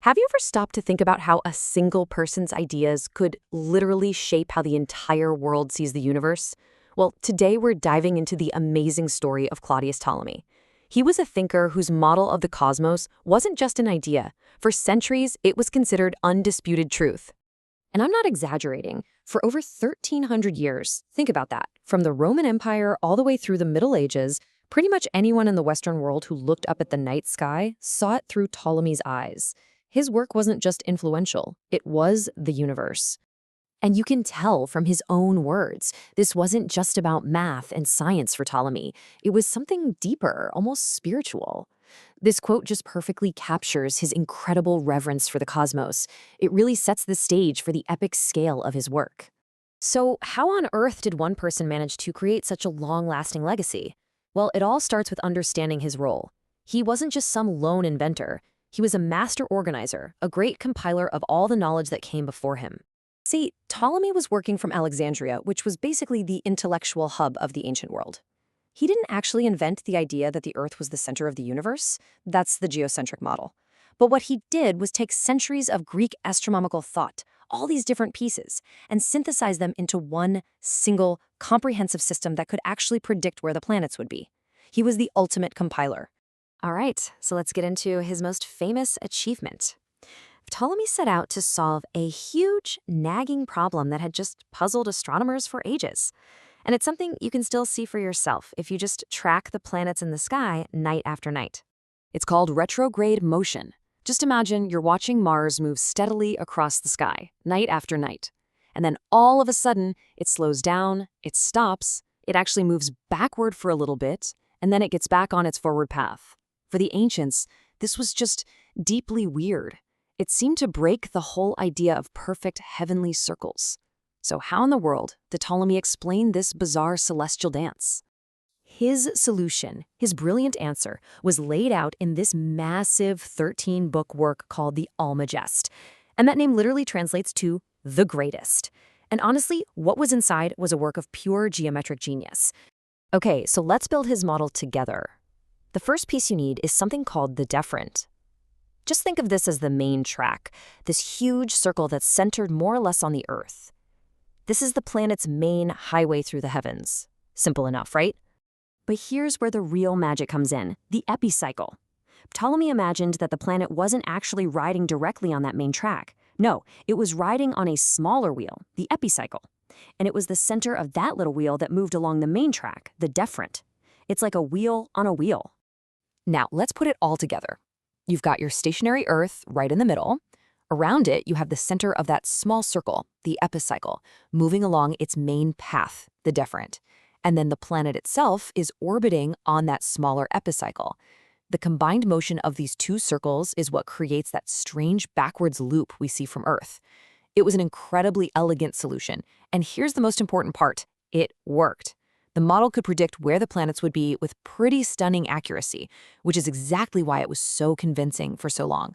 Have you ever stopped to think about how a single person's ideas could literally shape how the entire world sees the universe? Well, today we're diving into the amazing story of Claudius Ptolemy. He was a thinker whose model of the cosmos wasn't just an idea. For centuries, it was considered undisputed truth. And I'm not exaggerating. For over 1,300 years, think about that, from the Roman Empire all the way through the Middle Ages, pretty much anyone in the Western world who looked up at the night sky saw it through Ptolemy's eyes. His work wasn't just influential, it was the universe. And you can tell from his own words, this wasn't just about math and science for Ptolemy. It was something deeper, almost spiritual. This quote just perfectly captures his incredible reverence for the cosmos. It really sets the stage for the epic scale of his work. So, how on earth did one person manage to create such a long-lasting legacy? Well, it all starts with understanding his role. He wasn't just some lone inventor. He was a master organizer, a great compiler of all the knowledge that came before him. See, Ptolemy was working from Alexandria, which was basically the intellectual hub of the ancient world. He didn't actually invent the idea that the Earth was the center of the universe. That's the geocentric model. But what he did was take centuries of Greek astronomical thought, all these different pieces, and synthesize them into one single, comprehensive system that could actually predict where the planets would be. He was the ultimate compiler. All right, so let's get into his most famous achievement. Ptolemy set out to solve a huge, nagging problem that had just puzzled astronomers for ages. And it's something you can still see for yourself if you just track the planets in the sky night after night. It's called retrograde motion. Just imagine you're watching Mars move steadily across the sky, night after night. And then all of a sudden, it slows down, it stops, it actually moves backward for a little bit, and then it gets back on its forward path. For the ancients, this was just deeply weird. It seemed to break the whole idea of perfect heavenly circles. So how in the world did Ptolemy explain this bizarre celestial dance? His solution, his brilliant answer, was laid out in this massive 13-book work called the Almagest. And that name literally translates to the greatest. And honestly, what was inside was a work of pure geometric genius. Okay, so let's build his model together. The first piece you need is something called the deferent. Just think of this as the main track, this huge circle that's centered more or less on the Earth. This is the planet's main highway through the heavens. Simple enough, right? But here's where the real magic comes in, the epicycle. Ptolemy imagined that the planet wasn't actually riding directly on that main track. No, it was riding on a smaller wheel, the epicycle. And it was the center of that little wheel that moved along the main track, the deferent. It's like a wheel on a wheel. Now, let's put it all together. You've got your stationary Earth right in the middle. Around it, you have the center of that small circle, the epicycle, moving along its main path, the deferent. And then the planet itself is orbiting on that smaller epicycle. The combined motion of these two circles is what creates that strange backwards loop we see from Earth. It was an incredibly elegant solution. And here's the most important part. It worked. The model could predict where the planets would be with pretty stunning accuracy, which is exactly why it was so convincing for so long.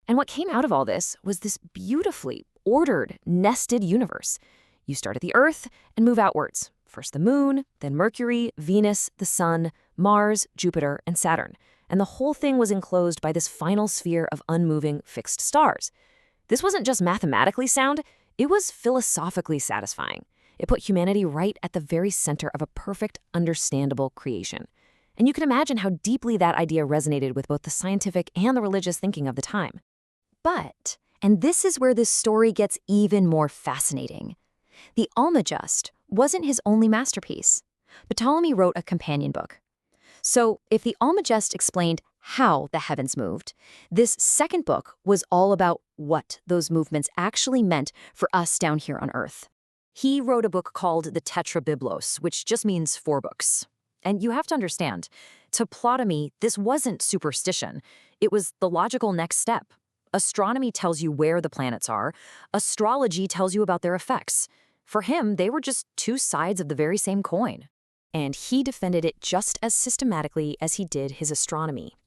And what came out of all this was this beautifully ordered, nested universe. You start at the Earth and move outwards. First the Moon, then Mercury, Venus, the Sun, Mars, Jupiter, and Saturn. And the whole thing was enclosed by this final sphere of unmoving, fixed stars. This wasn't just mathematically sound, it was philosophically satisfying. It put humanity right at the very center of a perfect, understandable creation. And you can imagine how deeply that idea resonated with both the scientific and the religious thinking of the time. But, and this is where this story gets even more fascinating, the Almagest wasn't his only masterpiece. Ptolemy wrote a companion book. So, if the Almagest explained how the heavens moved, this second book was all about what those movements actually meant for us down here on Earth. He wrote a book called the Tetrabiblos, which just means 4 books. And you have to understand, to Ptolemy, this wasn't superstition. It was the logical next step. Astronomy tells you where the planets are. Astrology tells you about their effects. For him, they were just two sides of the very same coin. And he defended it just as systematically as he did his astronomy.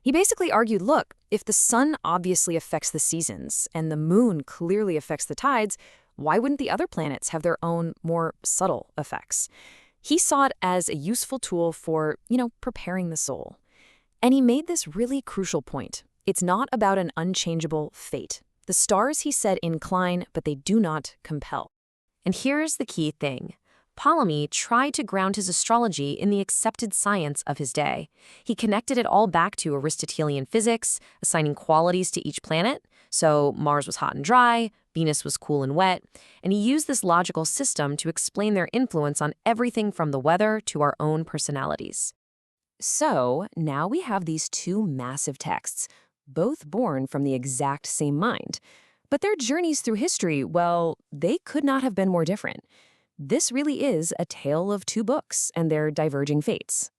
He basically argued, look, if the sun obviously affects the seasons and the moon clearly affects the tides, why wouldn't the other planets have their own more subtle effects? He saw it as a useful tool for, preparing the soul. And he made this really crucial point. It's not about an unchangeable fate. The stars, he said, incline, but they do not compel. And here's the key thing. Ptolemy tried to ground his astrology in the accepted science of his day. He connected it all back to Aristotelian physics, assigning qualities to each planet. So Mars was hot and dry, Venus was cool and wet, and he used this logical system to explain their influence on everything from the weather to our own personalities. So now we have these two massive texts, both born from the exact same mind. But their journeys through history, well, they could not have been more different. This really is a tale of two books and their diverging fates.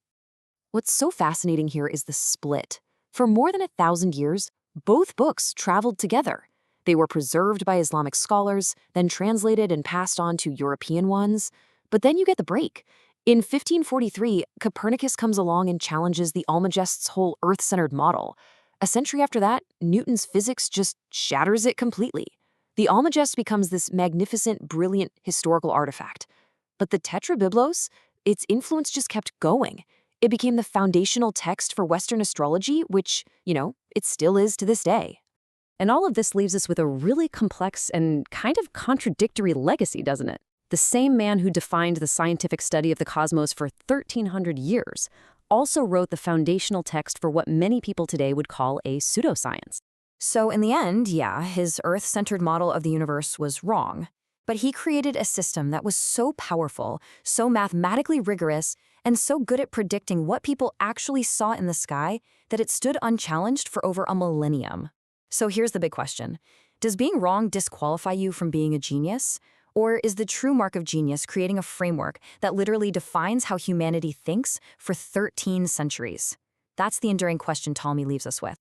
What's so fascinating here is the split. For more than 1,000 years, both books traveled together. They were preserved by Islamic scholars, then translated and passed on to European ones. But then you get the break. In 1543, Copernicus comes along and challenges the Almagest's whole Earth-centered model. A century after that, Newton's physics just shatters it completely. The Almagest becomes this magnificent, brilliant historical artifact. But the Tetrabiblos, its influence just kept going. It became the foundational text for Western astrology, which, it still is to this day. And all of this leaves us with a really complex and kind of contradictory legacy, doesn't it? The same man who defined the scientific study of the cosmos for 1,300 years also wrote the foundational text for what many people today would call a pseudoscience. So in the end, yeah, his Earth-centered model of the universe was wrong. But he created a system that was so powerful, so mathematically rigorous, and so good at predicting what people actually saw in the sky that it stood unchallenged for over a millennium. So here's the big question. Does being wrong disqualify you from being a genius? Or is the true mark of genius creating a framework that literally defines how humanity thinks for 13 centuries? That's the enduring question Ptolemy leaves us with.